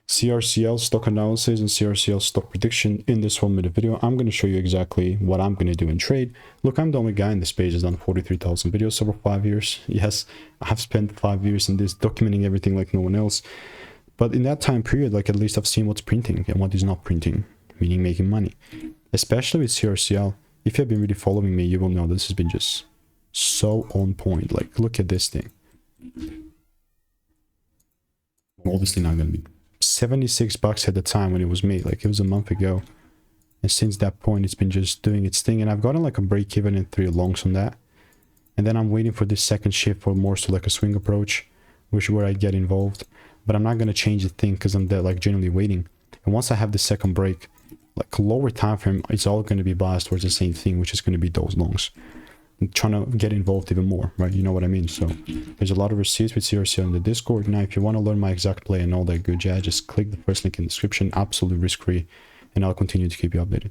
CRCL stock analysis and CRCL stock prediction. In this 1-minute video, I'm going to show you exactly what I'm going to do in trade. Look, I'm the only guy in this page who's done 43,000 videos over 5 years. Yes, I've spent 5 years in this documenting everything like no one else. But in that time period, like at least I've seen what's printing and what is not printing, meaning making money. Especially with CRCL. If you've been really following me, you will know this has been just so on point. Like, look at this thing. Obviously not going to be 76 bucks at the time when it was made, like it was a month ago, and since that point it's been just doing its thing, and I've gotten like a break even and 3 longs on that, and then I'm waiting for this second shift for more so like a swing approach, which is where I get involved. But I'm not going to change the thing because I'm there like genuinely waiting, and once I have the second break, like lower time frame, it's all going to be biased towards the same thing, which is going to be those longs. I'm trying to get involved even more, right? You know what I mean? So there's a lot of receipts with CRCL in the Discord. Now, if you want to learn my exact play and all that good jazz, just click the first link in the description, absolutely risk-free, and I'll continue to keep you updated.